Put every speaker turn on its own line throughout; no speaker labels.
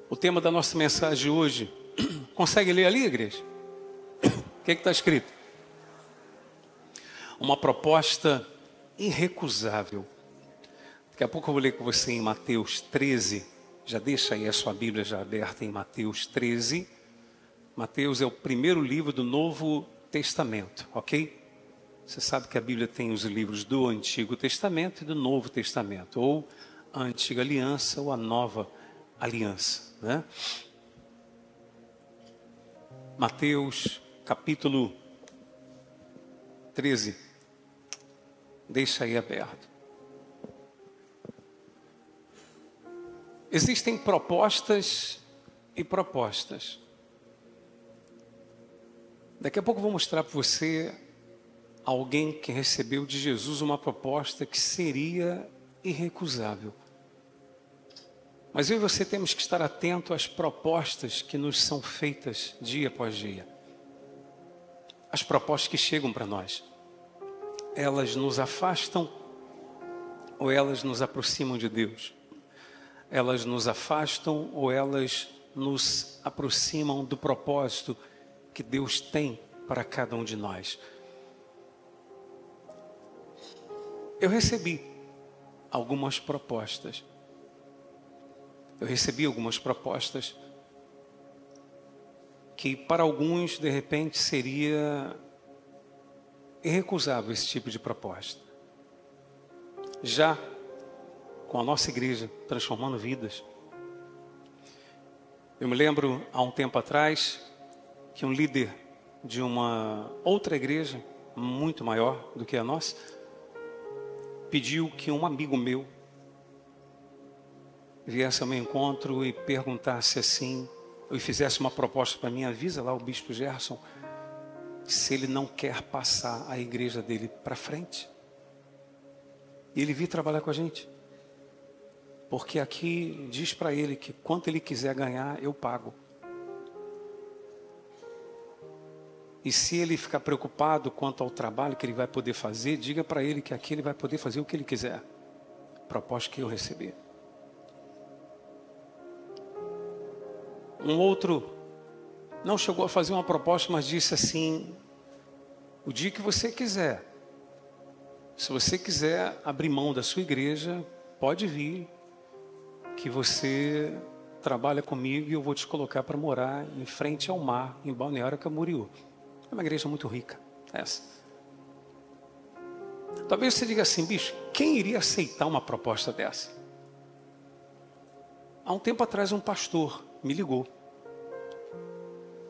O tema da nossa mensagem hoje, consegue ler ali, igreja? O que está escrito? Uma proposta irrecusável. Daqui a pouco eu vou ler com você em Mateus 13. Já deixa aí a sua Bíblia já aberta em Mateus 13. Mateus é o primeiro livro do Novo Testamento, ok? Você sabe que a Bíblia tem os livros do Antigo Testamento e do Novo Testamento, ou a Antiga Aliança ou a Nova Aliança, né? Mateus capítulo 13. Deixa aí aberto. Existem propostas e propostas. Daqui a pouco eu vou mostrar para você alguém que recebeu de Jesus uma proposta que seria irrecusável. Mas eu e você temos que estar atento às propostas que nos são feitas dia após dia. As propostas que chegam para nós. Elas nos afastam ou elas nos aproximam de Deus? Elas nos afastam ou elas nos aproximam do propósito que Deus tem para cada um de nós? Eu recebi algumas propostas. Que para alguns, de repente, seria irrecusável esse tipo de proposta. Já com a nossa igreja transformando vidas. Eu me lembro, há um tempo atrás, que um líder de uma outra igreja, muito maior do que a nossa, pediu que um amigo meu viesse ao meu encontro e perguntasse assim, e fizesse uma proposta para mim: avisa lá o bispo Gerson se ele não quer passar a igreja dele para frente. E ele vir trabalhar com a gente. Porque aqui diz para ele que quanto ele quiser ganhar, eu pago. E se ele ficar preocupado quanto ao trabalho que ele vai poder fazer, diga para ele que aqui ele vai poder fazer o que ele quiser. Proposta que eu recebi. Um outro não chegou a fazer uma proposta, mas disse assim: o dia que você quiser, se você quiser abrir mão da sua igreja, pode vir, que você trabalha comigo e eu vou te colocar para morar em frente ao mar, em Balneário Camboriú. É uma igreja muito rica, essa. Talvez você diga assim: bicho, quem iria aceitar uma proposta dessa? Há um tempo atrás um pastor me ligou.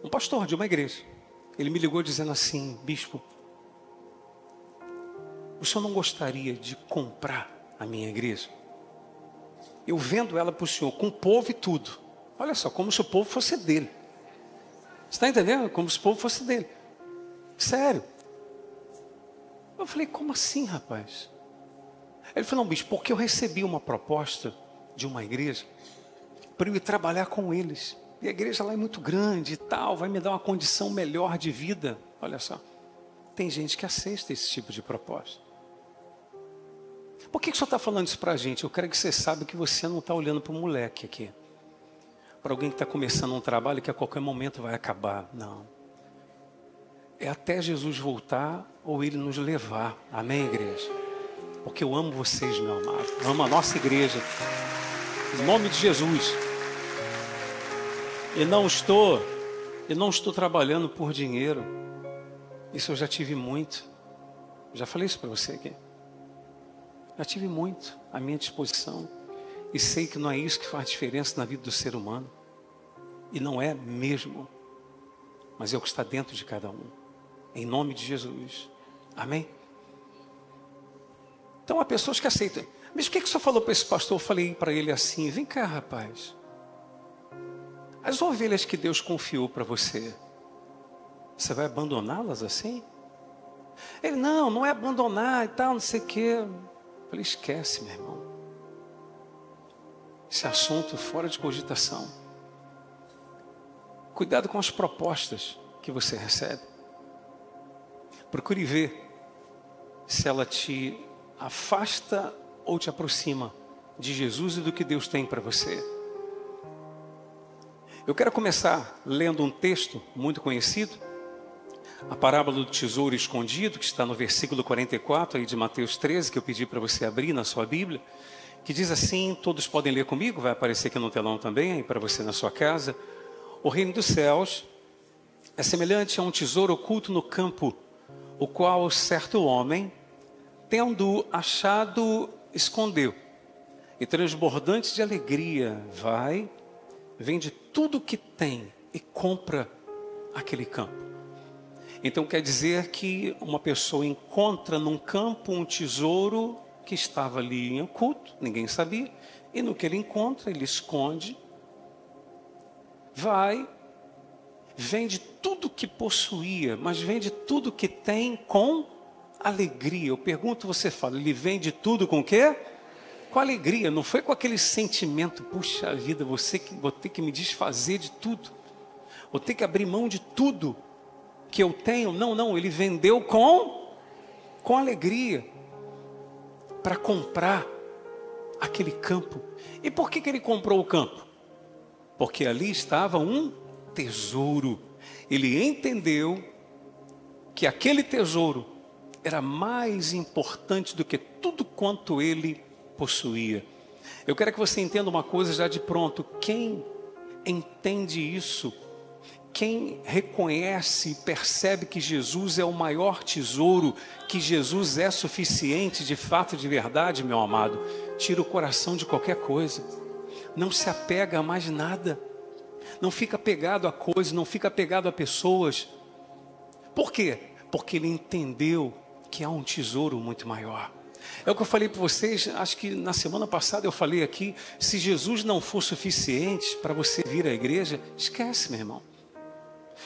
Um pastor de uma igreja. Ele me ligou dizendo assim: bispo, o senhor não gostaria de comprar a minha igreja? Eu vendo ela para o senhor, com o povo e tudo. Olha só, como se o povo fosse dele. Você está entendendo? Como se o povo fosse dele. Sério. Eu falei: como assim, rapaz? Ele falou: não, bispo, porque eu recebi uma proposta de uma igreja para eu ir trabalhar com eles. E a igreja lá é muito grande e tal, vai me dar uma condição melhor de vida. Olha só, tem gente que aceita esse tipo de proposta. Por que o senhor está falando isso para a gente? Eu quero que você saiba que você não está olhando para um moleque aqui. Para alguém que está começando um trabalho que a qualquer momento vai acabar. Não. É até Jesus voltar ou Ele nos levar. Amém, igreja? Porque eu amo vocês, meu amado. Eu amo a nossa igreja. Em nome de Jesus. E não estou trabalhando por dinheiro. Isso eu já tive muito. Já falei isso para você aqui. Já tive muito à minha disposição. E sei que não é isso que faz diferença na vida do ser humano. E não é mesmo. Mas é o que está dentro de cada um. Em nome de Jesus. Amém? Então há pessoas que aceitam. Mas o que o senhor falou para esse pastor? Eu falei para ele assim: vem cá, rapaz. As ovelhas que Deus confiou para você, você vai abandoná-las assim? Ele: não é abandonar e tal, não sei o quê. Eu falei: esquece, meu irmão. Esse assunto fora de cogitação. Cuidado com as propostas que você recebe. Procure ver se ela te afasta ou te aproxima de Jesus e do que Deus tem para você. Eu quero começar lendo um texto muito conhecido, a parábola do tesouro escondido, que está no versículo 44 aí de Mateus 13, que eu pedi para você abrir na sua Bíblia, que diz assim, todos podem ler comigo, vai aparecer aqui no telão também, aí para você na sua casa. O reino dos céus é semelhante a um tesouro oculto no campo, o qual certo homem, tendo achado, escondeu. E transbordante de alegria, vai, vende tudo o que tem e compra aquele campo. Então quer dizer que uma pessoa encontra num campo um tesouro que estava ali em oculto, ninguém sabia, e no que ele encontra, ele esconde, vai, vende tudo que possuía, mas vende tudo que tem com alegria. Eu pergunto, você fala, ele vende tudo com o quê? Com alegria, não foi com aquele sentimento, puxa vida, vou ter que me desfazer de tudo, vou ter que abrir mão de tudo que eu tenho. Não, ele vendeu com alegria, para comprar aquele campo. E por que ele comprou o campo? Porque ali estava um tesouro. Ele entendeu que aquele tesouro era mais importante do que tudo quanto ele possuía. Eu quero que você entenda uma coisa já de pronto. Quem entende isso, quem reconhece e percebe que Jesus é o maior tesouro, que Jesus é suficiente de fato, de verdade, meu amado, tira o coração de qualquer coisa. Não se apega a mais nada. Não fica apegado a coisas, não fica apegado a pessoas. Por quê? Porque ele entendeu que há um tesouro muito maior. É o que eu falei para vocês, acho que na semana passada eu falei aqui, se Jesus não for suficiente para você vir à igreja, esquece, meu irmão.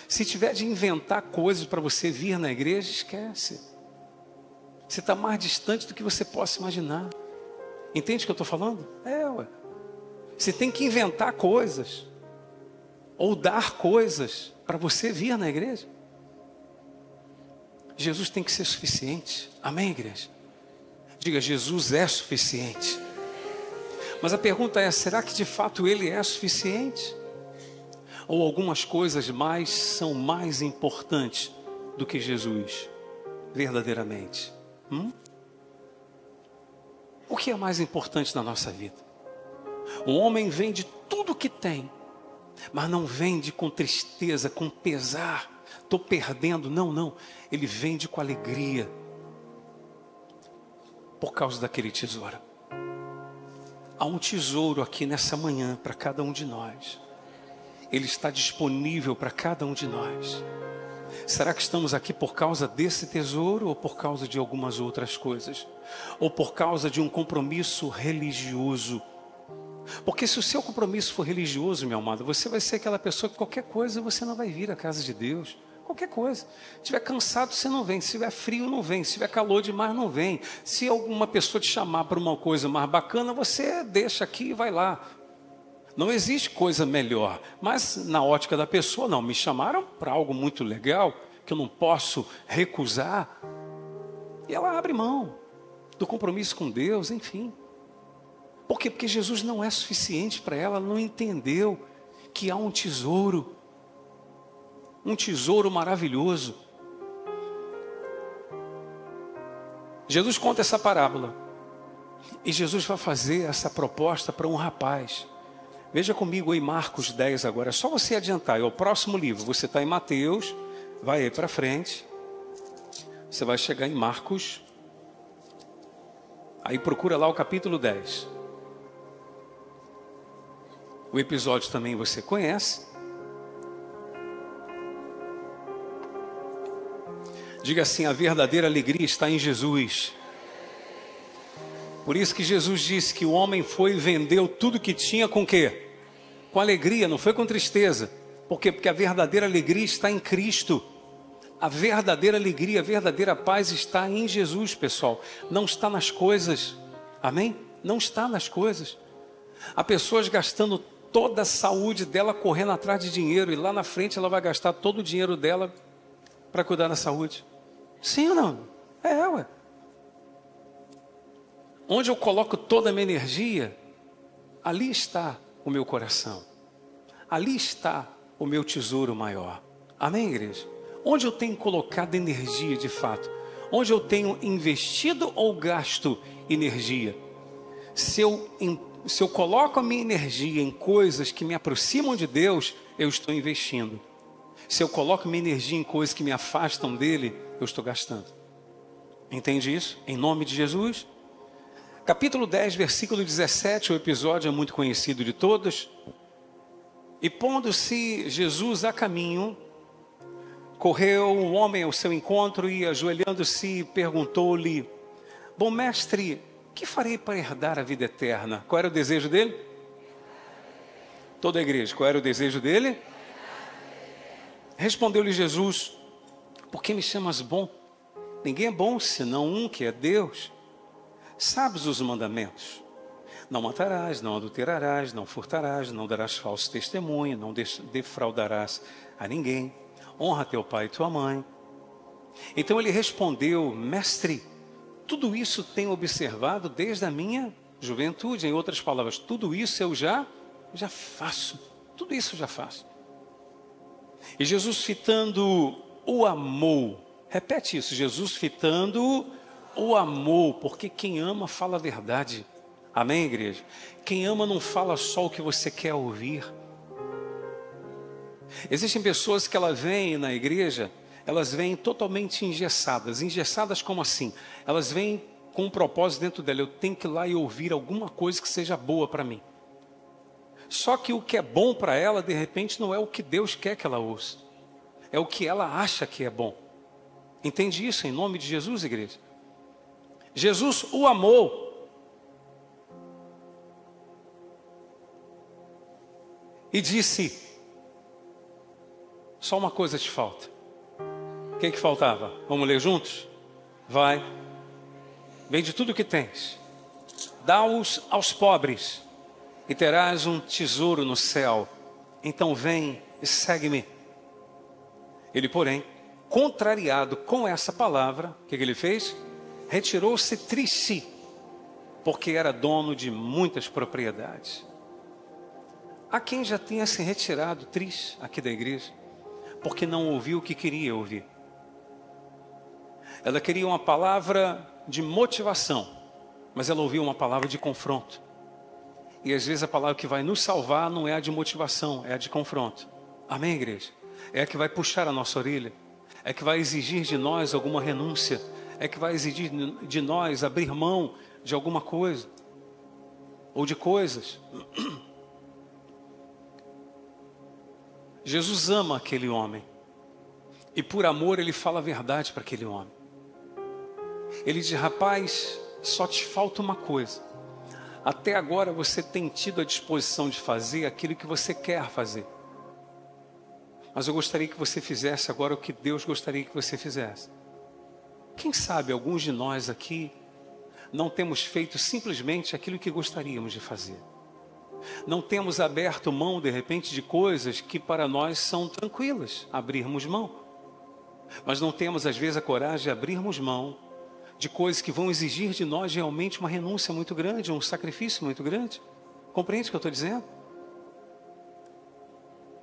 Se tiver de inventar coisas para você vir na igreja, esquece. Você está mais distante do que você possa imaginar. Entende o que eu estou falando? Ué. Você tem que inventar coisas, ou dar coisas para você vir na igreja. Jesus tem que ser suficiente. Amém, igreja? Diga, Jesus é suficiente. Mas a pergunta é, será que de fato Ele é suficiente? Ou algumas coisas mais são mais importantes do que Jesus, verdadeiramente? O que é mais importante na nossa vida? O homem vende tudo o que tem, mas não vende com tristeza, com pesar. Estou perdendo, não. Ele vende com alegria, por causa daquele tesouro. Há um tesouro aqui nessa manhã para cada um de nós. Ele está disponível para cada um de nós. Será que estamos aqui por causa desse tesouro ou por causa de algumas outras coisas? Ou por causa de um compromisso religioso? Porque se o seu compromisso for religioso, meu amado, você vai ser aquela pessoa que qualquer coisa você não vai vir à casa de Deus. Qualquer coisa. Se estiver cansado, você não vem. Se estiver frio, não vem. Se estiver calor demais, não vem. Se alguma pessoa te chamar para uma coisa mais bacana, você deixa aqui e vai lá. Não existe coisa melhor. Mas na ótica da pessoa, não. Me chamaram para algo muito legal, que eu não posso recusar. E ela abre mão do compromisso com Deus, enfim. Por quê? Porque Jesus não é suficiente para ela. Ela não entendeu que há um tesouro maravilhoso. Jesus conta essa parábola e Jesus vai fazer essa proposta para um rapaz. Veja comigo aí Marcos 10 agora, é só você adiantar, é o próximo livro. Você está em Mateus, vai aí para frente, você vai chegar em Marcos, aí procura lá o capítulo 10. O episódio também você conhece. Diga assim, a verdadeira alegria está em Jesus. Por isso que Jesus disse que o homem foi e vendeu tudo que tinha com quê? Com alegria, não foi com tristeza. Por quê? Porque a verdadeira alegria está em Cristo. A verdadeira alegria, a verdadeira paz está em Jesus, pessoal. Não está nas coisas. Amém? Não está nas coisas. Há pessoas gastando toda a saúde dela correndo atrás de dinheiro e lá na frente ela vai gastar todo o dinheiro dela para cuidar da saúde. Sim ou não? Ué. Onde eu coloco toda a minha energia, ali está o meu coração. ali está o meu tesouro maior. Amém, igreja? Onde eu tenho colocado energia de fato? Onde eu tenho investido ou gasto energia? Se eu coloco a minha energia em coisas que me aproximam de Deus, eu estou investindo. Se eu coloco minha energia em coisas que me afastam dele, eu estou gastando. Entende isso? Em nome de Jesus. Capítulo 10, versículo 17, o episódio é muito conhecido de todos. E pondo-se Jesus a caminho, correu um homem ao seu encontro e, ajoelhando-se, perguntou-lhe: bom mestre, que farei para herdar a vida eterna? Qual era o desejo dele? Toda a igreja, qual era o desejo dele? Respondeu-lhe Jesus: por que me chamas bom? Ninguém é bom senão um, que é Deus. Sabes os mandamentos: não matarás, não adulterarás, não furtarás, não darás falso testemunho, não defraudarás a ninguém, honra teu pai e tua mãe. Então ele respondeu: mestre, tudo isso tenho observado desde a minha juventude. Em outras palavras, tudo isso eu já faço. Tudo isso eu já faço. E Jesus, fitando, o amou. Repete isso: Jesus, fitando, o amou, porque quem ama fala a verdade. Amém, igreja? Quem ama não fala só o que você quer ouvir. Existem pessoas que elas vêm na igreja, elas vêm totalmente engessadas. Engessadas como assim? Elas vêm com um propósito dentro dela: eu tenho que ir lá e ouvir alguma coisa que seja boa para mim. Só que o que é bom para ela, de repente, não é o que Deus quer que ela ouça. É o que ela acha que é bom. Entende isso em nome de Jesus, igreja? Jesus o amou. E disse: só uma coisa te falta. O que faltava? Vamos ler juntos? Vai, vende tudo o que tens, dá-os aos pobres, e terás um tesouro no céu. Então vem e segue-me. Ele, porém, contrariado com essa palavra, o que ele fez? Retirou-se triste, porque era dono de muitas propriedades. Há quem já tenha se retirado triste aqui da igreja, porque não ouviu o que queria ouvir. Ela queria uma palavra de motivação, mas ela ouviu uma palavra de confronto. E às vezes a palavra que vai nos salvar não é a de motivação, é a de confronto. Amém, igreja? É a que vai puxar a nossa orelha, é que vai exigir de nós alguma renúncia, é que vai exigir de nós abrir mão de alguma coisa, ou de coisas. Jesus ama aquele homem, e por amor ele fala a verdade para aquele homem. Ele diz: rapaz, só te falta uma coisa. Até agora você tem tido a disposição de fazer aquilo que você quer fazer, mas eu gostaria que você fizesse agora o que Deus gostaria que você fizesse. Quem sabe alguns de nós aqui não temos feito simplesmente aquilo que gostaríamos de fazer. Não temos aberto mão de repente de coisas que para nós são tranquilas, abrirmos mão. Mas não temos às vezes a coragem de abrirmos mão de coisas que vão exigir de nós realmente uma renúncia muito grande, um sacrifício muito grande. Compreende o que eu estou dizendo?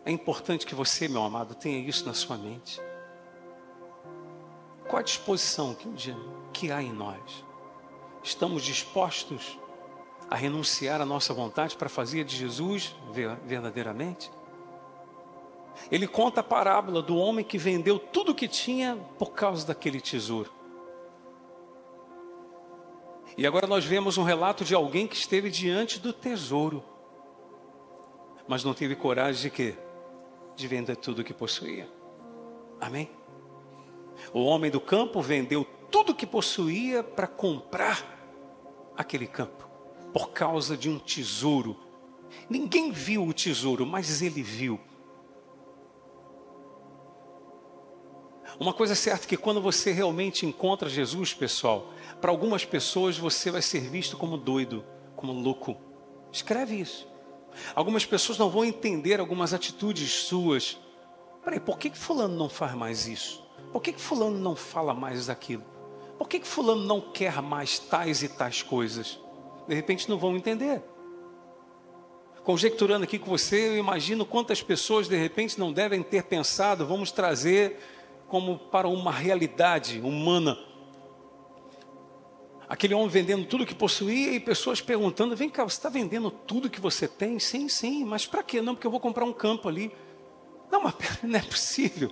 É importante que você, meu amado, tenha isso na sua mente. Qual a disposição que há em nós? Estamos dispostos a renunciar à nossa vontade para fazer de Jesus verdadeiramente? Ele conta a parábola do homem que vendeu tudo o que tinha por causa daquele tesouro. E agora nós vemos um relato de alguém que esteve diante do tesouro, mas não teve coragem de quê? De vender tudo o que possuía. Amém? O homem do campo vendeu tudo o que possuía para comprar aquele campo, por causa de um tesouro. Ninguém viu o tesouro, mas ele viu. Uma coisa é certa, que quando você realmente encontra Jesus, pessoal, para algumas pessoas você vai ser visto como doido, como louco. Escreve isso. Algumas pessoas não vão entender algumas atitudes suas. Peraí, por que fulano não faz mais isso? Por que fulano não fala mais daquilo? Por que fulano não quer mais tais e tais coisas? De repente não vão entender. conjecturando aqui com você, eu imagino quantas pessoas de repente não devem ter pensado, vamos trazer como para uma realidade humana. Aquele homem vendendo tudo que possuía e pessoas perguntando, vem cá, você está vendendo tudo que você tem? Sim, sim, mas para quê? Não, porque eu vou comprar um campo ali. Não, mas não é possível.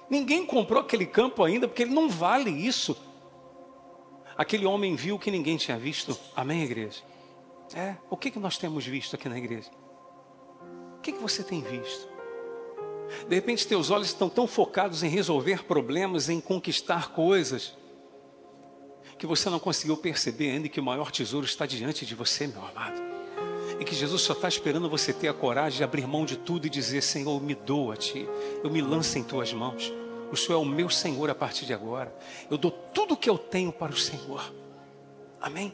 Ninguém comprou aquele campo ainda, porque ele não vale isso. Aquele homem viu o que ninguém tinha visto. Amém, igreja? O que nós temos visto aqui na igreja? O que você tem visto? De repente teus olhos estão tão focados em resolver problemas, em conquistar coisas, que você não conseguiu perceber ainda que o maior tesouro está diante de você, meu amado. E que Jesus só está esperando você ter a coragem de abrir mão de tudo e dizer, Senhor, me dou a Ti, eu me lanço em Tuas mãos. O Senhor é o meu Senhor a partir de agora. Eu dou tudo o que eu tenho para o Senhor. Amém?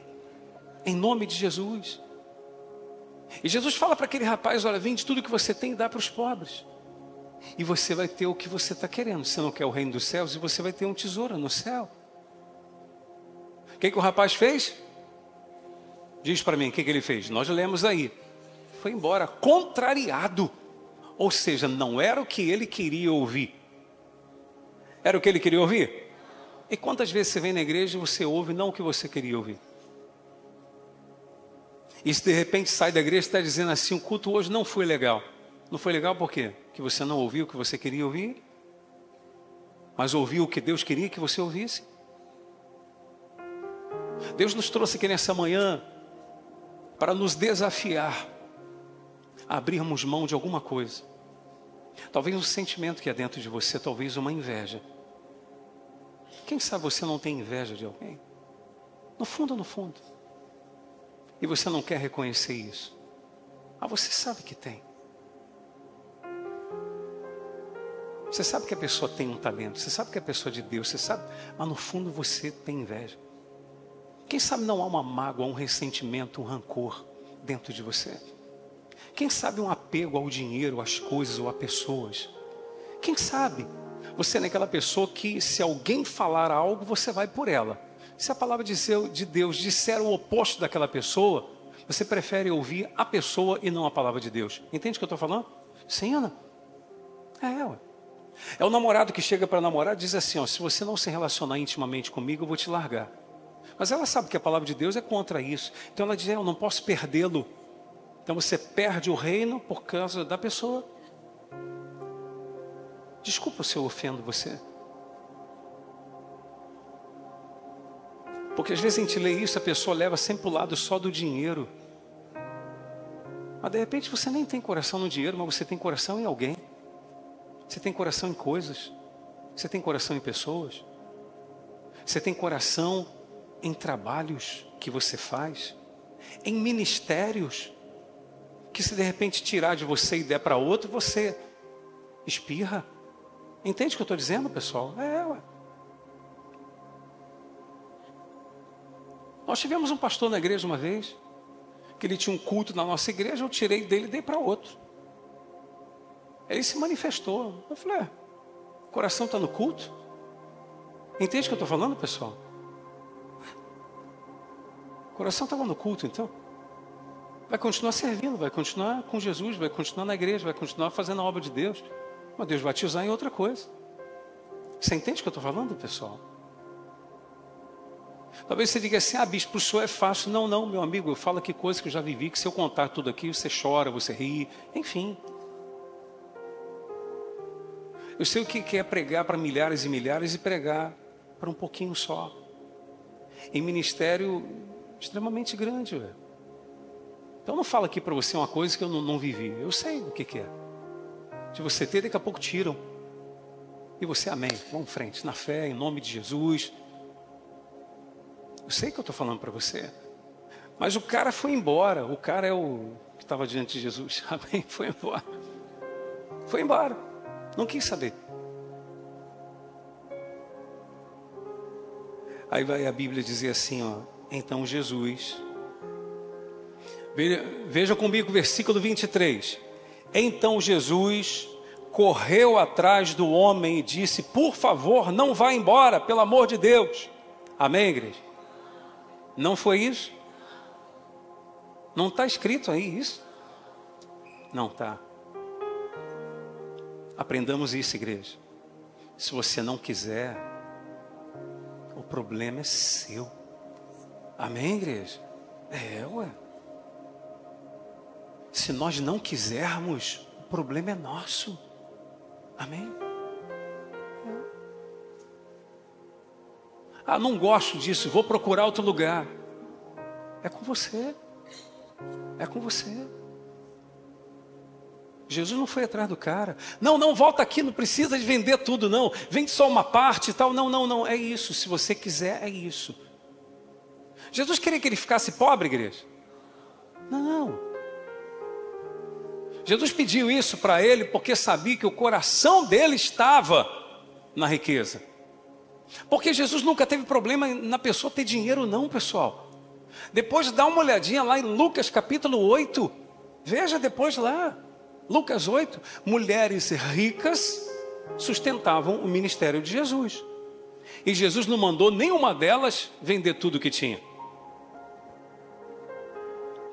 Em nome de Jesus. E Jesus fala para aquele rapaz, olha, vende tudo que você tem e dá para os pobres. E você vai ter o que você está querendo. Você não quer o reino dos céus e você vai ter um tesouro no céu. O que o rapaz fez? Diz para mim, o que ele fez? Nós lemos aí. Foi embora, contrariado. Ou seja, não era o que ele queria ouvir. Era o que ele queria ouvir? E quantas vezes você vem na igreja e você ouve não o que você queria ouvir? E se de repente sai da igreja e está dizendo assim, o culto hoje não foi legal. Não foi legal por quê? Que você não ouviu o que você queria ouvir? Mas ouviu o que Deus queria que você ouvisse? Deus nos trouxe aqui nessa manhã para nos desafiar a abrirmos mão de alguma coisa. Talvez um sentimento que é dentro de você, talvez uma inveja. Quem sabe você não tem inveja de alguém? No fundo, no fundo. E você não quer reconhecer isso. Mas você sabe que tem. Você sabe que a pessoa tem um talento. Você sabe que a pessoa é de Deus. Você sabe, mas no fundo você tem inveja. Quem sabe não há uma mágoa, um ressentimento, um rancor dentro de você? Quem sabe um apego ao dinheiro, às coisas ou a pessoas? Quem sabe você é aquela pessoa que se alguém falar algo, você vai por ela. Se a palavra de Deus disser o oposto daquela pessoa, você prefere ouvir a pessoa e não a palavra de Deus. Entende o que eu estou falando? Sim, Ana? Ué. É o namorado que chega para a namorada e diz assim, ó, se você não se relacionar intimamente comigo, eu vou te largar. Mas ela sabe que a palavra de Deus é contra isso. Então ela diz, eu não posso perdê-lo. Então você perde o reino por causa da pessoa. Desculpa se eu ofendo você. Porque às vezes a gente lê isso, a pessoa leva sempre para o lado só do dinheiro. Mas de repente você nem tem coração no dinheiro, mas você tem coração em alguém. Você tem coração em coisas. Você tem coração em pessoas. Você tem coração em trabalhos que você faz. Em ministérios. Que se de repente tirar de você e der para outro, você espirra. Entende o que eu estou dizendo, pessoal? Ué. Nós tivemos um pastor na igreja uma vez, que ele tinha um culto na nossa igreja, eu tirei dele e dei para outro. Ele se manifestou. Eu falei, o coração está no culto? Entende o que eu estou falando, pessoal? O coração estava no culto, então. Vai continuar servindo, vai continuar com Jesus, vai continuar na igreja, vai continuar fazendo a obra de Deus. Mas Deus vai te usar em outra coisa. Você entende o que eu estou falando, pessoal? Talvez você diga assim, bispo, o senhor é fácil. Não, meu amigo, eu falo aqui coisas que eu já vivi, que se eu contar tudo aqui, você chora, você ri, enfim. Eu sei o que é pregar para milhares e milhares e pregar para um pouquinho só. Em ministério extremamente grande, velho. Então não falo aqui para você uma coisa que eu não vivi. Eu sei o que é. Se você ter, daqui a pouco tiram. E você, amém. Vamos em frente, na fé, em nome de Jesus. Eu sei o que eu estou falando para você. Mas o cara foi embora. O cara é o que estava diante de Jesus. Amém? Foi embora. Foi embora. Não quis saber. Aí vai a Bíblia dizer assim, ó. Então Jesus... Veja comigo o versículo 23. Então Jesus correu atrás do homem e disse, por favor, não vá embora, pelo amor de Deus. Amém, igreja? Não foi isso? Não está escrito aí isso? Não tá. Aprendamos isso, igreja. Se você não quiser, o problema é seu. Amém, igreja? Ué. Se nós não quisermos, o problema é nosso. Amém? Ah, não gosto disso, vou procurar outro lugar. É com você. É com você. Jesus não foi atrás do cara. Não, volta aqui, não precisa de vender tudo, não. Vende só uma parte e tal. Não. É isso. Se você quiser, é isso. Jesus queria que ele ficasse pobre, igreja? Não. Jesus pediu isso para ele porque sabia que o coração dele estava na riqueza. Porque Jesus nunca teve problema na pessoa ter dinheiro, não, pessoal. Depois dá uma olhadinha lá em Lucas capítulo 8. Veja depois lá. Lucas 8. Mulheres ricas sustentavam o ministério de Jesus. E Jesus não mandou nenhuma delas vender tudo que tinha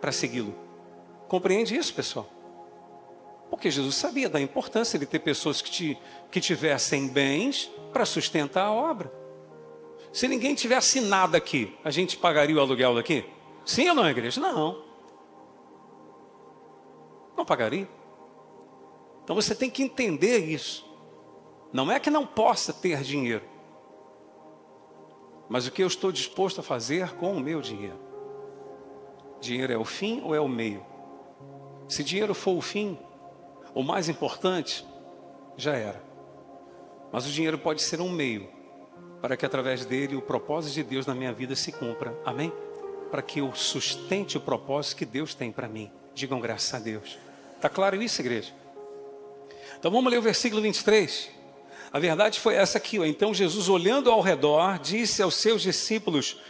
para segui-lo. Compreende isso, pessoal? Porque Jesus sabia da importância de ter pessoas que tivessem bens para sustentar a obra. Se ninguém tivesse nada aqui, a gente pagaria o aluguel daqui? Sim ou não, igreja? Não. Não pagaria. Então você tem que entender isso. Não é que não possa ter dinheiro, mas o que eu estou disposto a fazer com o meu dinheiro? Dinheiro é o fim ou é o meio? Se dinheiro for o fim, o mais importante, já era. Mas o dinheiro pode ser um meio para que através dele o propósito de Deus na minha vida se cumpra. Amém? Para que eu sustente o propósito que Deus tem para mim. Digam graças a Deus. Está claro isso, igreja? Então vamos ler o versículo 23. A verdade foi essa aqui, ó. Então Jesus, olhando ao redor, disse aos seus discípulos: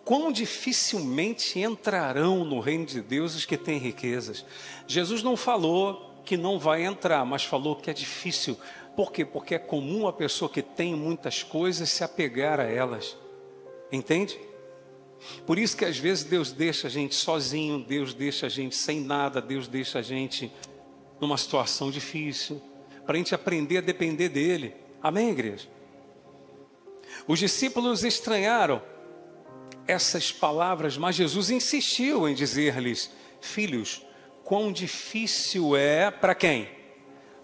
quão dificilmente entrarão no reino de Deus os que têm riquezas. Jesus não falou que não vai entrar, mas falou que é difícil. Por quê? Porque é comum a pessoa que tem muitas coisas se apegar a elas. Entende? Por isso que às vezes Deus deixa a gente sozinho, Deus deixa a gente sem nada, Deus deixa a gente numa situação difícil, para a gente aprender a depender dEle. Amém, igreja? Os discípulos estranharam essas palavras, mas Jesus insistiu em dizer-lhes: filhos, quão difícil é para quem?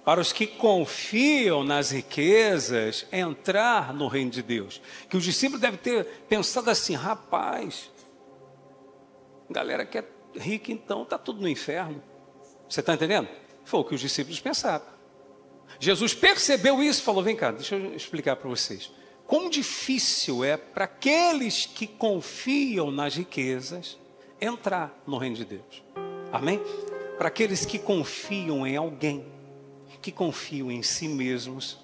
Para os que confiam nas riquezas entrar no reino de Deus. Que os discípulos devem ter pensado assim: rapaz, galera que é rica então está tudo no inferno. Você está entendendo? Foi o que os discípulos pensaram. Jesus percebeu isso e falou: vem cá, deixa eu explicar para vocês. Quão difícil é para aqueles que confiam nas riquezas entrar no reino de Deus. Amém? Para aqueles que confiam em alguém, que confiam em si mesmos.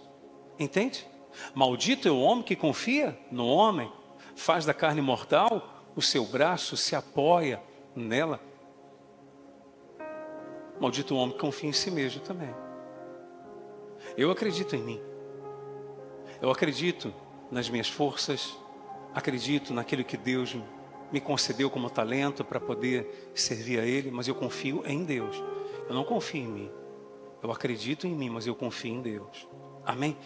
Entende? Maldito é o homem que confia no homem, faz da carne mortal o seu braço, se apoia nela. Maldito o homem que confia em si mesmo também. Eu acredito em mim. Eu acredito nas minhas forças. Acredito naquilo que Deus me concedeu como talento para poder servir a Ele. Mas eu confio em Deus. Eu não confio em mim. Eu acredito em mim, mas eu confio em Deus. Amém?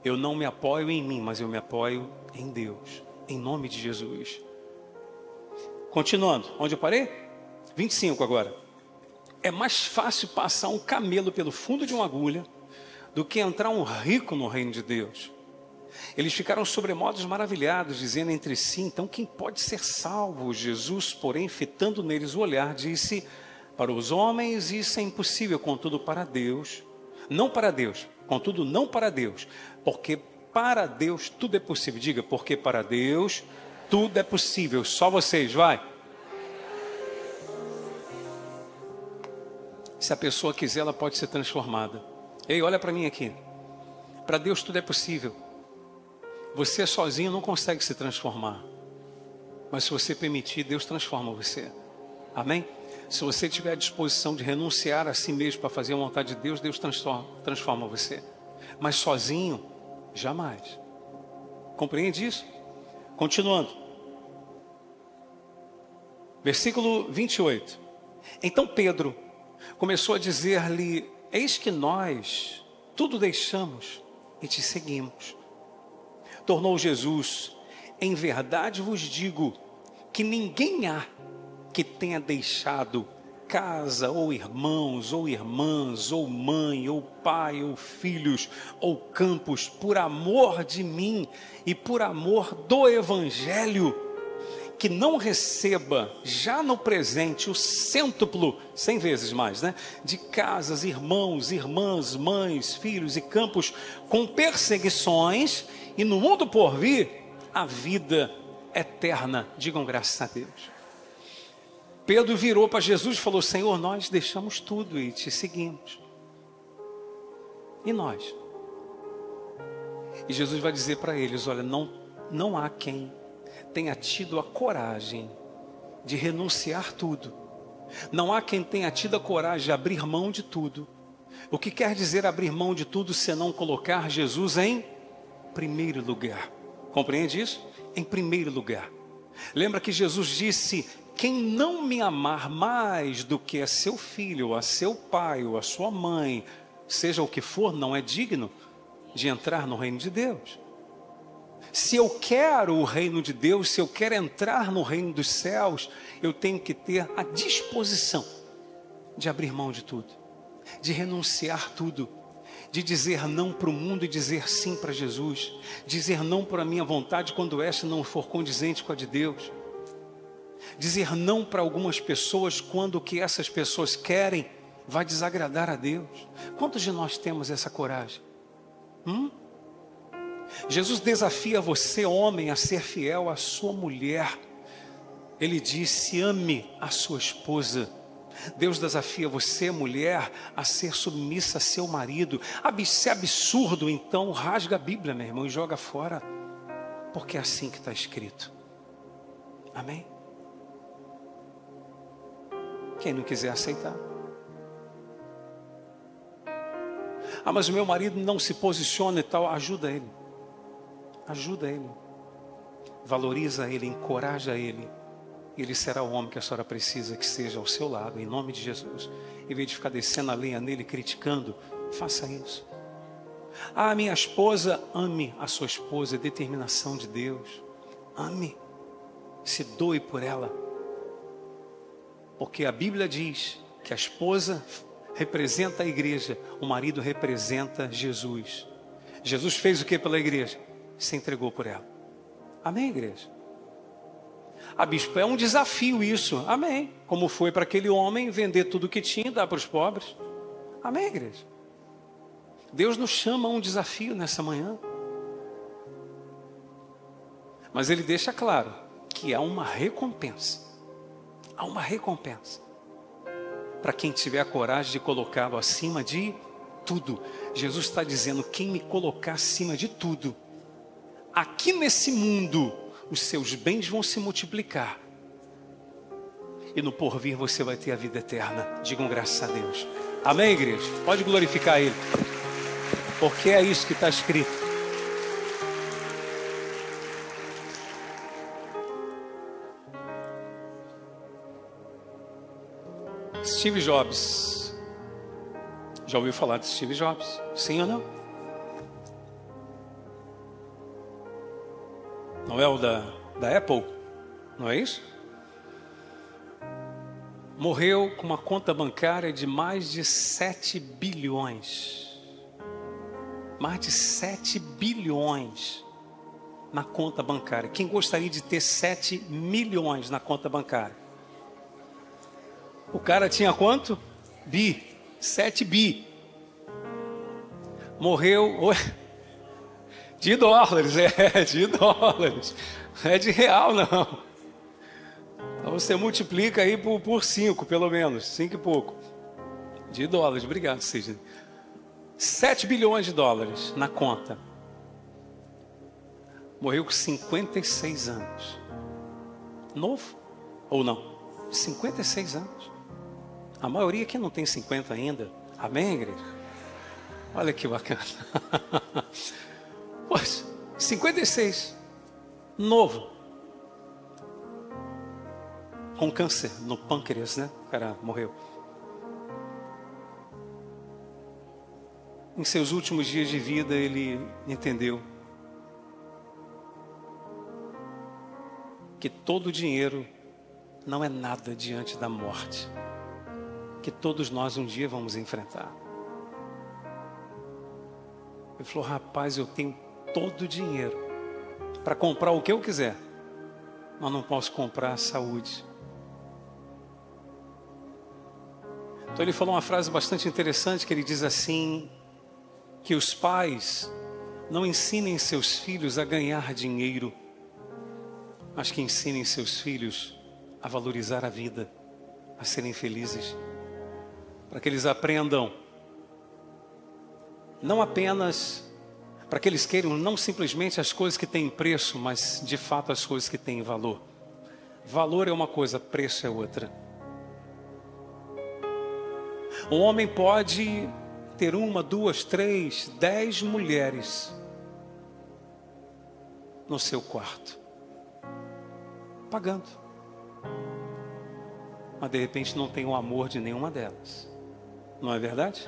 Eu não me apoio em mim, mas eu me apoio em Deus. Em nome de Jesus. Continuando. Onde eu parei? 25 agora. É mais fácil passar um camelo pelo fundo de uma agulha do que entrar um rico no reino de Deus. Eles ficaram sobremodos maravilhados, dizendo entre si: então quem pode ser salvo? Jesus, porém, fitando neles o olhar, disse: para os homens isso é impossível, contudo para Deus, não para Deus, contudo não para Deus, porque para Deus tudo é possível. Diga: porque para Deus tudo é possível. Só vocês, vai. Se a pessoa quiser, ela pode ser transformada. Ei, olha para mim aqui. Para Deus tudo é possível. Você sozinho não consegue se transformar. Mas se você permitir, Deus transforma você. Amém? Se você tiver a disposição de renunciar a si mesmo para fazer a vontade de Deus, Deus transforma você. Mas sozinho, jamais. Compreende isso? Continuando. Versículo 28. Então Pedro, começou a dizer-lhe: eis que nós tudo deixamos e te seguimos. Tornou Jesus: em verdade vos digo que ninguém há que tenha deixado casa, ou irmãos, ou irmãs, ou mãe, ou pai, ou filhos, ou campos, por amor de mim e por amor do Evangelho, que não receba já no presente o cêntuplo, 100 vezes mais, né? De casas, irmãos, irmãs, mães, filhos e campos, com perseguições, e no mundo por vir, a vida eterna. Digam graças a Deus. Pedro virou para Jesus e falou: Senhor, nós deixamos tudo e te seguimos. E nós? E Jesus vai dizer para eles: olha, não há quem tenha tido a coragem de renunciar tudo. Não há quem tenha tido a coragem de abrir mão de tudo. O que quer dizer abrir mão de tudo, senão colocar Jesus em primeiro lugar? Compreende isso? Em primeiro lugar. Lembra que Jesus disse: quem não me amar mais do que a seu filho, ou a seu pai, ou a sua mãe, seja o que for, não é digno de entrar no reino de Deus. Se eu quero o reino de Deus, se eu quero entrar no reino dos céus, eu tenho que ter a disposição de abrir mão de tudo, de renunciar tudo, de dizer não para o mundo e dizer sim para Jesus, dizer não para a minha vontade quando esta não for condizente com a de Deus, dizer não para algumas pessoas quando o que essas pessoas querem vai desagradar a Deus. Quantos de nós temos essa coragem? Jesus desafia você, homem, a ser fiel à sua mulher. Ele disse: ame a sua esposa. Deus desafia você, mulher, a ser submissa a seu marido. Se é absurdo, então rasga a Bíblia, meu irmão, e joga fora, porque é assim que está escrito. Amém? Quem não quiser aceitar. Ah, mas o meu marido não se posiciona e tal. Ajuda ele. Ajuda ele. Valoriza ele, encoraja ele. Ele será o homem que a senhora precisa que seja ao seu lado, em nome de Jesus. Em vez de ficar descendo a lenha nele, criticando, faça isso. Ah, minha esposa, ame a sua esposa, é determinação de Deus. Ame. Se doe por ela. Porque a Bíblia diz que a esposa representa a igreja, o marido representa Jesus. Jesus fez o que pela igreja? Se entregou por ela. Amém, igreja? Ah, bispo, é um desafio isso. Amém. Como foi para aquele homem vender tudo o que tinha e dar para os pobres. Amém, igreja? Deus nos chama a um desafio nessa manhã. Mas Ele deixa claro que há uma recompensa. Há uma recompensa para quem tiver a coragem de colocá-lo acima de tudo. Jesus está dizendo: quem me colocar acima de tudo, aqui nesse mundo, os seus bens vão se multiplicar. E no porvir você vai ter a vida eterna. Digam graças a Deus. Amém, igreja? Pode glorificar Ele. Porque é isso que está escrito. Steve Jobs. Já ouviu falar de Steve Jobs? Sim ou não? Não é o da Apple? Não é isso? Morreu com uma conta bancária de mais de 7 bilhões. Mais de 7 bilhões na conta bancária. Quem gostaria de ter 7 milhões na conta bancária? O cara tinha quanto? 7 bi. Morreu de dólares, de dólares. Não é de real, não. Então você multiplica aí por 5, pelo menos. 5 e pouco. De dólares, obrigado, Sidney. 7 bilhões de dólares na conta. Morreu com 56 anos. Novo? Ou não? 56 anos. A maioria aqui não tem 50 ainda. Amém, igreja? Olha que bacana. Poxa, 56. Novo. Com câncer no pâncreas, né? O cara morreu. em seus últimos dias de vida, ele entendeu que todo o dinheiro não é nada diante da morte, que todos nós um dia vamos enfrentar. Ele falou: rapaz, eu tenho todo o dinheiro para comprar o que eu quiser, mas não posso comprar a saúde. Então ele falou uma frase bastante interessante, que ele diz assim, que os pais não ensinem seus filhos a ganhar dinheiro, mas que ensinem seus filhos a valorizar a vida, a serem felizes, para que eles aprendam, não apenas, para que eles queiram não simplesmente as coisas que têm preço, mas de fato as coisas que têm valor. Valor é uma coisa, preço é outra. Um homem pode ter 1, 2, 3, 10 mulheres no seu quarto, pagando, mas de repente não tem o amor de nenhuma delas. Não é verdade?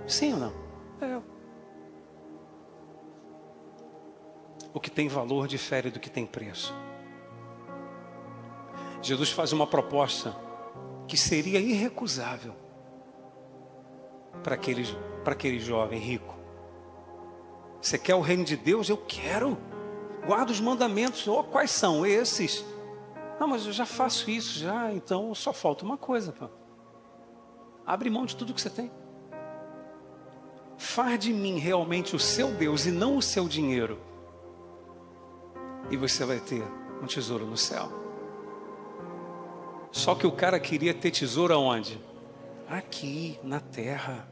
Sim ou não? É. O que tem valor difere do que tem preço. Jesus faz uma proposta que seria irrecusável para aquele jovem rico. Você quer o reino de Deus? Eu quero. Guarda os mandamentos. Oh, quais são esses? Não, mas eu já faço isso já, então só falta uma coisa. Pô. Abre mão de tudo que você tem. Faz de mim realmente o seu Deus e não o seu dinheiro. E você vai ter um tesouro no céu. Só que o cara queria ter tesouro aonde? Aqui, na terra.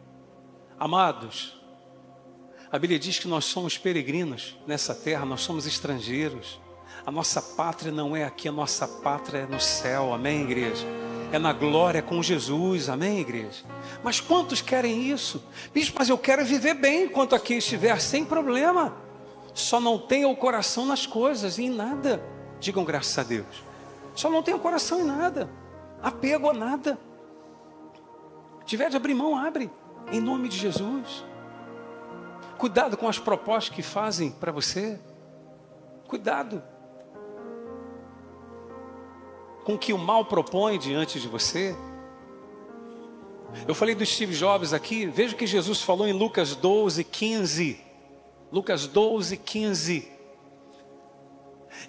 Amados, a Bíblia diz que nós somos peregrinos nessa terra, nós somos estrangeiros. A nossa pátria não é aqui, a nossa pátria é no céu, amém, igreja? É na glória com Jesus, amém, igreja? Mas quantos querem isso? Bispo, mas eu quero viver bem enquanto aqui estiver, sem problema. Só não tenha o coração nas coisas e em nada. Digam graças a Deus. Só não tenha o coração em nada, apego a nada. Tiver de abrir mão, abre, em nome de Jesus. Cuidado com as propostas que fazem para você. Cuidado com o que o mal propõe diante de você. Eu falei do Steve Jobs aqui. Veja o que Jesus falou em Lucas 12, 15. Lucas 12, 15.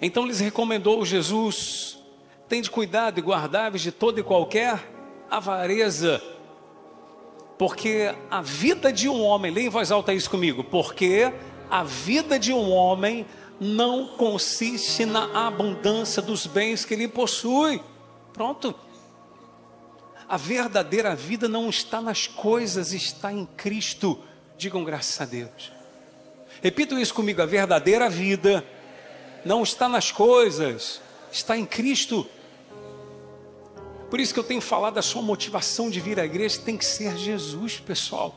Então lhes recomendou Jesus: tende cuidado e guardai-vos de toda e qualquer avareza, porque a vida de um homem, leia em voz alta isso comigo, porque a vida de um homem não consiste na abundância dos bens que ele possui. Pronto. A verdadeira vida não está nas coisas, está em Cristo. Digam graças a Deus. Repitam isso comigo: a verdadeira vida não está nas coisas, está em Cristo. Por isso que eu tenho falado, a sua motivação de vir à igreja tem que ser Jesus, pessoal.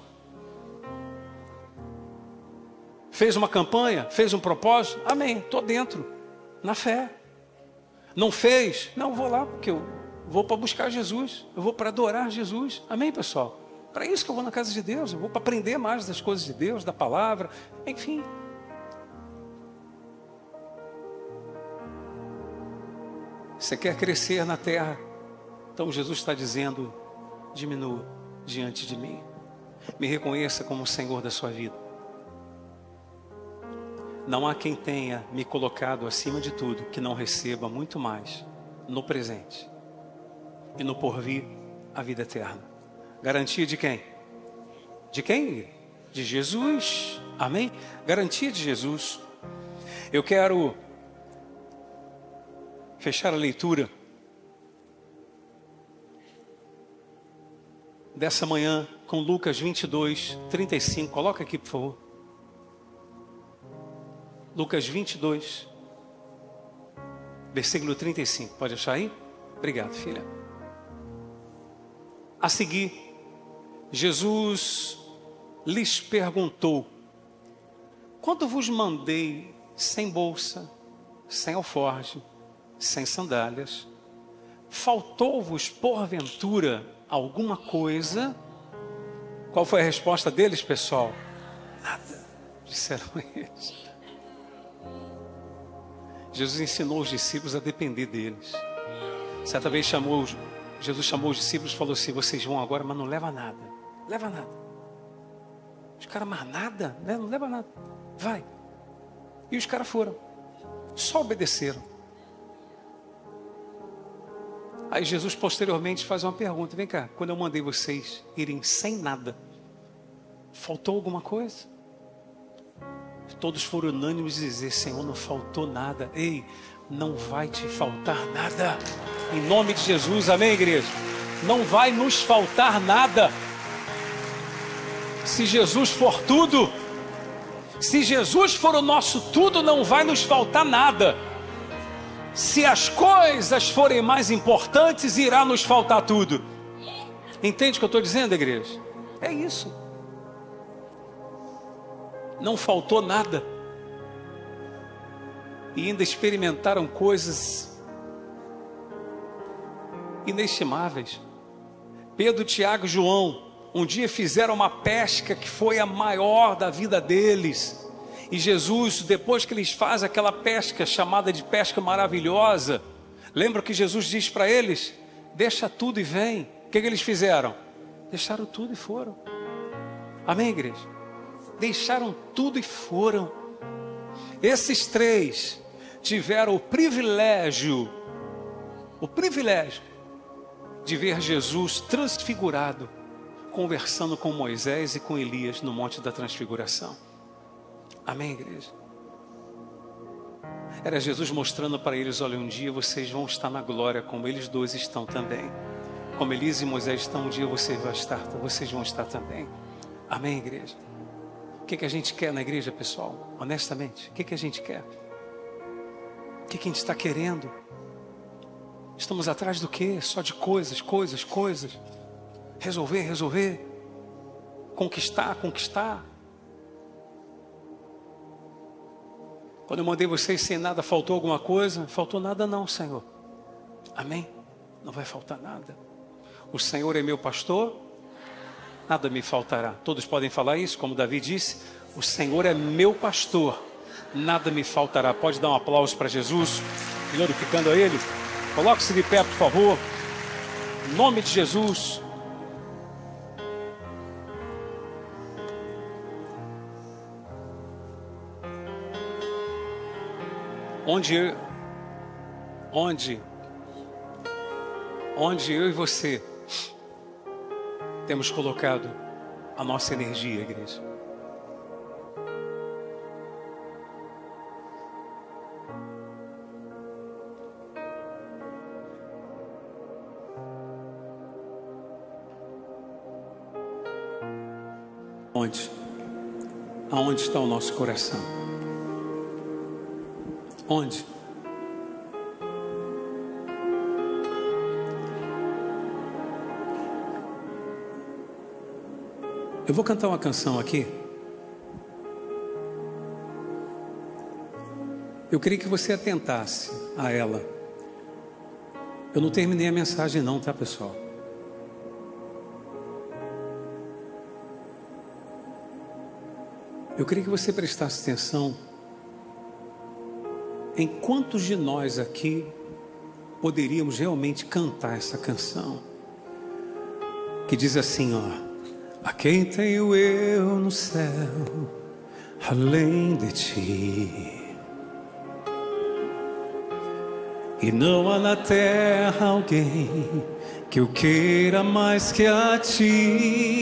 Fez uma campanha, fez um propósito, amém, estou dentro, na fé. Não fez? Não, vou lá, porque eu vou para buscar Jesus, eu vou para adorar Jesus, amém, pessoal? Para isso que eu vou na casa de Deus, eu vou para aprender mais das coisas de Deus, da palavra, enfim. Você quer crescer na terra? Então Jesus está dizendo: diminua diante de mim, me reconheça como o Senhor da sua vida. Não há quem tenha me colocado acima de tudo que não receba muito mais no presente e no porvir a vida eterna. Garantia de quem? De quem? De Jesus, amém? Garantia de Jesus. Eu quero fechar a leitura dessa manhã com Lucas 22, 35. Coloca aqui, por favor. Lucas 22, versículo 35. Pode achar aí? Obrigado, filha. A seguir, Jesus lhes perguntou: quando vos mandei sem bolsa, sem alforje, sem sandálias, faltou-vos porventura alguma coisa? Qual foi a resposta deles, pessoal? nada, disseram eles. Jesus ensinou os discípulos a depender deles. Certa vez Jesus chamou os discípulos e falou assim: vocês vão agora, mas não leva nada. Leva nada. Os caras, mas nada? Não leva nada. Vai. E os caras foram. Só obedeceram. Aí Jesus posteriormente faz uma pergunta: vem cá, quando eu mandei vocês irem sem nada, faltou alguma coisa? Todos foram unânimes dizer: Senhor, não faltou nada. Ei, não vai te faltar nada. Em nome de Jesus, amém, igreja? Não vai nos faltar nada. Se Jesus for tudo, se Jesus for o nosso tudo, não vai nos faltar nada. Se as coisas forem mais importantes, irá nos faltar tudo. Entende o que eu estou dizendo, igreja? É isso. Não faltou nada. E ainda experimentaram coisas inestimáveis. Pedro, Tiago e João um dia fizeram uma pesca que foi a maior da vida deles. E Jesus, depois que eles fazem aquela pesca chamada de pesca maravilhosa, lembra que Jesus diz para eles: deixa tudo e vem. O que eles fizeram? Deixaram tudo e foram. Amém, igreja? Deixaram tudo e foram. Esses três tiveram o privilégio de ver Jesus transfigurado, conversando com Moisés e com Elias no Monte da Transfiguração. Amém, igreja? Era Jesus mostrando para eles: olha, um dia vocês vão estar na glória, como eles dois estão também. Como Elias e Moisés estão, um dia vocês vão estar também. Amém, igreja? O que a gente quer na igreja, pessoal? Honestamente, o que a gente quer? O que a gente está querendo? Estamos atrás do quê? Só de coisas. Resolver. Conquistar. Quando eu mandei vocês sem nada, faltou alguma coisa? Faltou nada não, Senhor. Amém? Não vai faltar nada. O Senhor é meu pastor, nada me faltará. Todos podem falar isso, como Davi disse: o Senhor é meu pastor, nada me faltará. Pode dar um aplauso para Jesus, glorificando a Ele. Coloque-se de pé, por favor. Em nome de Jesus. Onde eu e você temos colocado a nossa energia, igreja? Aonde está o nosso coração? Onde? Eu vou cantar uma canção aqui. Eu queria que você atentasse a ela. Eu não terminei a mensagem não, tá, pessoal? Eu queria que você prestasse atenção em quantos de nós aqui poderíamos realmente cantar essa canção, que diz assim, ó: a quem tenho eu no céu, além de ti, e não há na terra alguém que eu queira mais que a ti.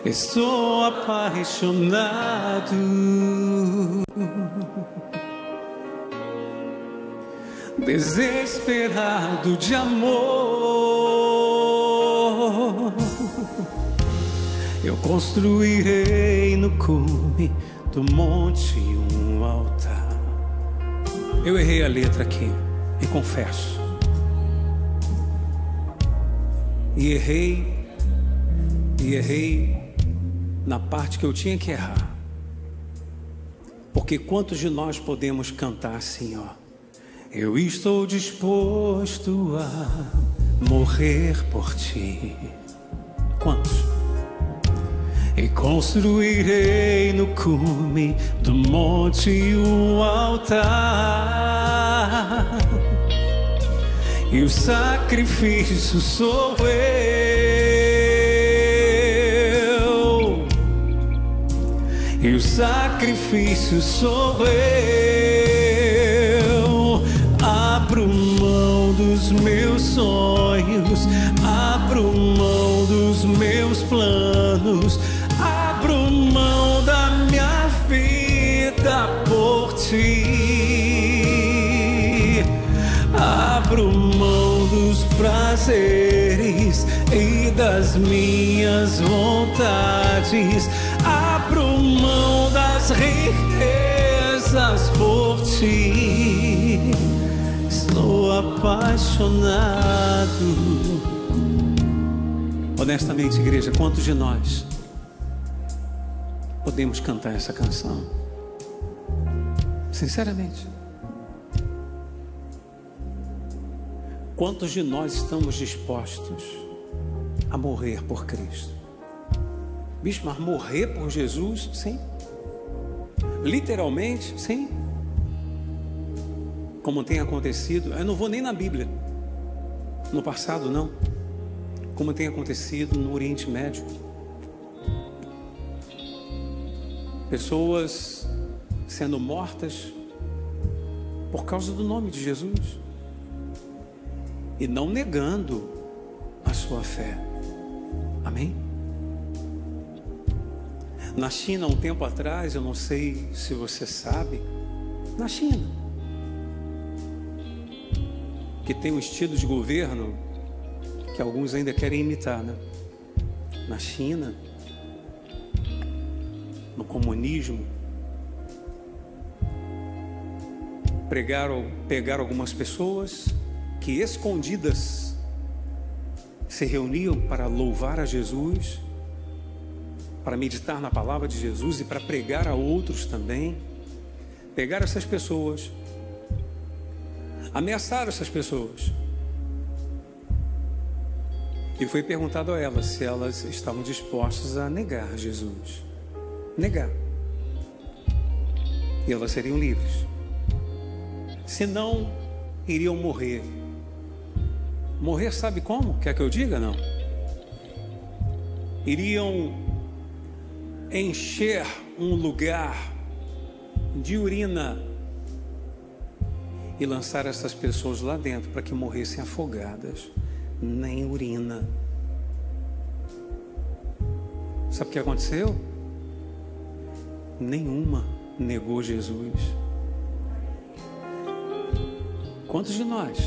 Estou apaixonado, desesperado de amor. Eu construirei no cume do monte um altar. Eu errei a letra aqui, me confesso. E errei na parte que eu tinha que errar. Porque quantos de nós podemos cantar assim, ó: eu estou disposto a morrer por ti? Quantos? E construirei no cume do monte um altar, e o sacrifício sou eu, e o sacrifício sou eu. Abro mão dos meus sonhos, abro mão dos meus planos, abro mão da minha vida por ti. Abro mão dos prazeres e das minhas vontades, abro mão das riquezas por ti. Estou apaixonado. Honestamente, igreja, quantos de nós podemos cantar essa canção? Sinceramente, quantos de nós estamos dispostos a morrer por Cristo? Bicho, mas morrer por Jesus? Sim. Literalmente? Sim. Como tem acontecido, eu não vou nem na Bíblia, no passado não, como tem acontecido no Oriente Médio. Pessoas sendo mortas por causa do nome de Jesus e não negando a sua fé. Amém? Na China, um tempo atrás, eu não sei se você sabe, na China, que tem um estilo de governo que alguns ainda querem imitar, né? Na China, no comunismo, pegaram algumas pessoas que escondidas se reuniam para louvar a Jesus, para meditar na palavra de Jesus e para pregar a outros também. Pegaram essas pessoas, ameaçaram essas pessoas, e foi perguntado a elas se elas estavam dispostas a negar Jesus. Negar. E elas seriam livres. Se não, iriam morrer. Morrer sabe como? Quer que eu diga? Não. Iriam encher um lugar de urina e lançar essas pessoas lá dentro para que morressem afogadas, nem urina. Sabe o que aconteceu? Nenhuma negou Jesus. Quantos de nós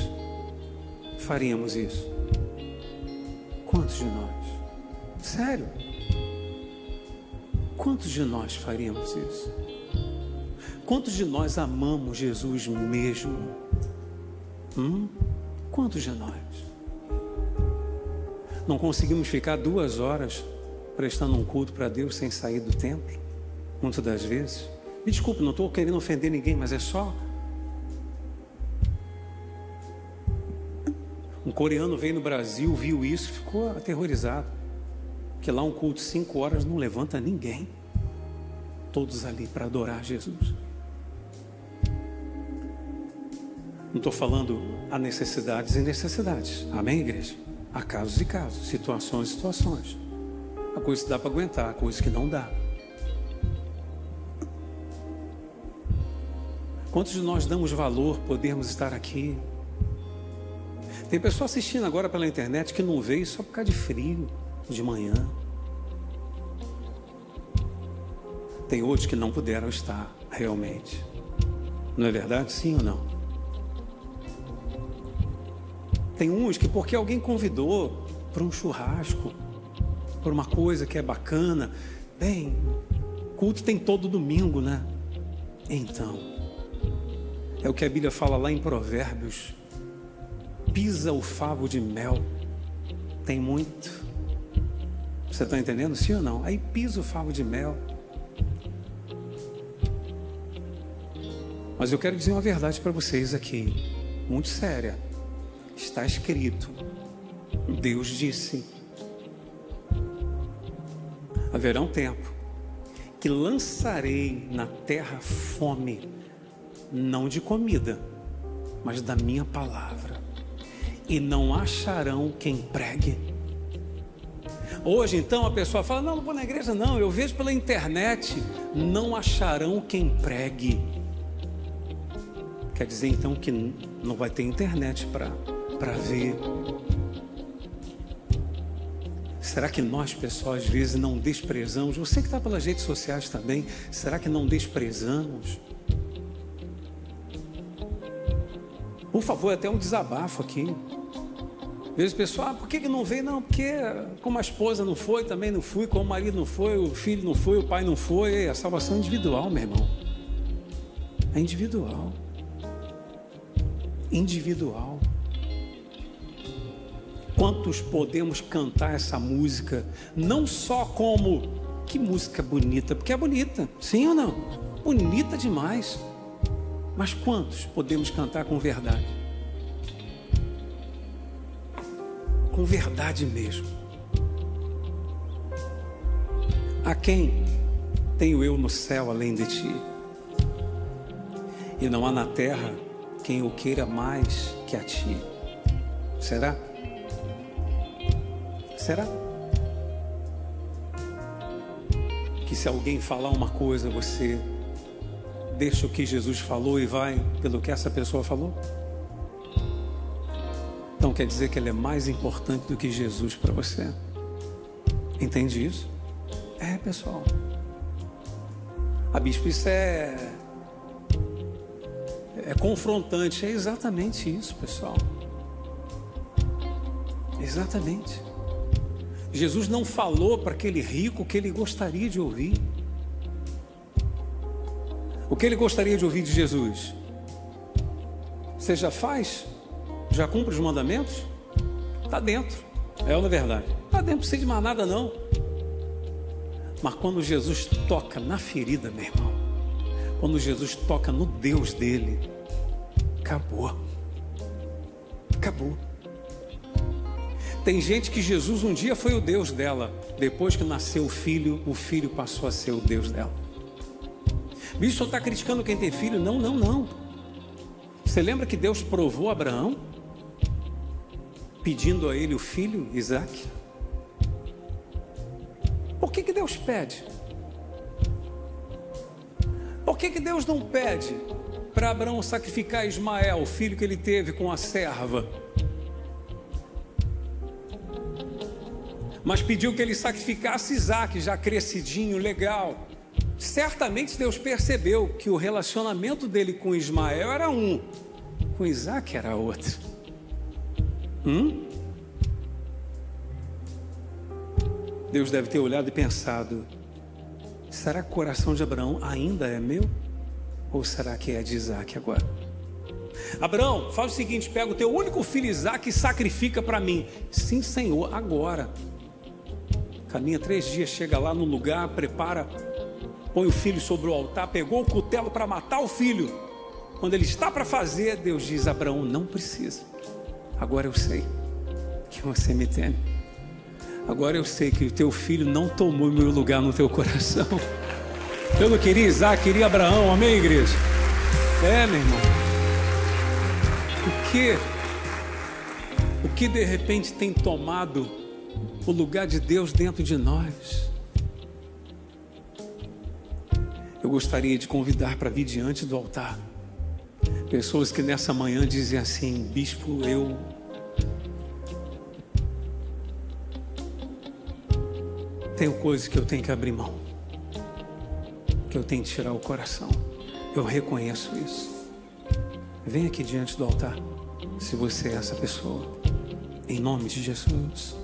faríamos isso? Quantos de nós? Sério? Quantos de nós faríamos isso? Quantos de nós amamos Jesus mesmo? Quantos de nós? Não conseguimos ficar 2 horas prestando um culto para Deus sem sair do templo? Muitas das vezes. Me desculpe, não estou querendo ofender ninguém, mas é só. Um coreano veio no Brasil, viu isso, ficou aterrorizado. Que lá um culto 5 horas não levanta ninguém. Todos ali para adorar Jesus. Não estou falando há necessidades e necessidades. Amém, igreja? Há casos e casos, situações e situações. Há coisas que dá para aguentar, há coisas que não dá. Quantos de nós damos valor podermos estar aqui? Tem pessoa assistindo agora pela internet que não veio só por causa de frio de manhã. Tem outros que não puderam estar realmente. Não é verdade? Sim ou não? Tem uns que porque alguém convidou para um churrasco, por uma coisa que é bacana. Bem, culto tem todo domingo, né? Então, é o que a Bíblia fala lá em Provérbios. Pisa o favo de mel. Tem muito. Você está entendendo? Sim ou não? Aí pisa o favo de mel. Mas eu quero dizer uma verdade para vocês aqui, muito séria. Está escrito. Deus disse. Haverá um tempo que lançarei na terra fome, não de comida, mas da minha palavra, e não acharão quem pregue. Hoje então a pessoa fala, não vou na igreja não, eu vejo pela internet. Não acharão quem pregue. Quer dizer então que não vai ter internet para ver. Será que nós, pessoal, às vezes não desprezamos? Você que está pelas redes sociais também, será que não desprezamos? Por favor, até um desabafo aqui. Vejo o pessoal, por que não veio? Não, porque como a esposa não foi, também não fui, como o marido não foi, o filho não foi, o pai não foi. A salvação é individual, meu irmão. É individual. Individual. Quantos podemos cantar essa música, não só como, que música bonita, porque é bonita, sim ou não? Bonita demais. Mas quantos podemos cantar com verdade? Com verdade mesmo. A quem tenho eu no céu além de ti? E não há na terra quem o queira mais que a ti. Será? Será? Que se alguém falar uma coisa, você deixa o que Jesus falou e vai pelo que essa pessoa falou? Então quer dizer que ele é mais importante do que Jesus para você. Entende isso? É, pessoal. Bispo, isso é confrontante. É exatamente isso, pessoal. Exatamente. Jesus não falou para aquele rico o que ele gostaria de ouvir. O que ele gostaria de ouvir de Jesus? Você já faz? Já cumpre os mandamentos? Está dentro. É ou não é verdade? Está dentro, não precisa de mais nada não. Mas quando Jesus toca na ferida, meu irmão, quando Jesus toca no Deus dele, acabou. Acabou. Tem gente que Jesus um dia foi o Deus dela. Depois que nasceu o filho passou a ser o Deus dela. Bicho, só está criticando quem tem filho? Não, não, não. Você lembra que Deus provou Abraão? Pedindo a ele o filho, Isaac. Por que Deus pede? Por que Deus não pede para Abraão sacrificar Ismael, o filho que ele teve com a serva? Mas pediu que ele sacrificasse Isaac, já crescidinho, legal. Certamente Deus percebeu que o relacionamento dele com Ismael era um, com Isaac era outro. Deus deve ter olhado e pensado: será que o coração de Abraão ainda é meu? Ou será que é de Isaac agora? Abraão, faz o seguinte, pega o teu único filho Isaac e sacrifica para mim. Sim, Senhor, agora. Caminha 3 dias, chega lá no lugar, prepara, põe o filho sobre o altar, pegou o cutelo para matar o filho. Quando ele está para fazer, Deus diz: Abraão, não precisa. Agora eu sei que você me teme. Agora eu sei que o teu filho não tomou meu lugar no teu coração. Eu não queria Isaac, queria Abraão. Amém, igreja? É, meu irmão. O que de repente tem tomado o lugar de Deus dentro de nós? Eu gostaria de convidar para vir diante do altar pessoas que nessa manhã dizem assim: bispo, eu tenho coisas que eu tenho que abrir mão, que eu tenho que tirar o coração. Eu reconheço isso. Vem aqui diante do altar, se você é essa pessoa, em nome de Jesus.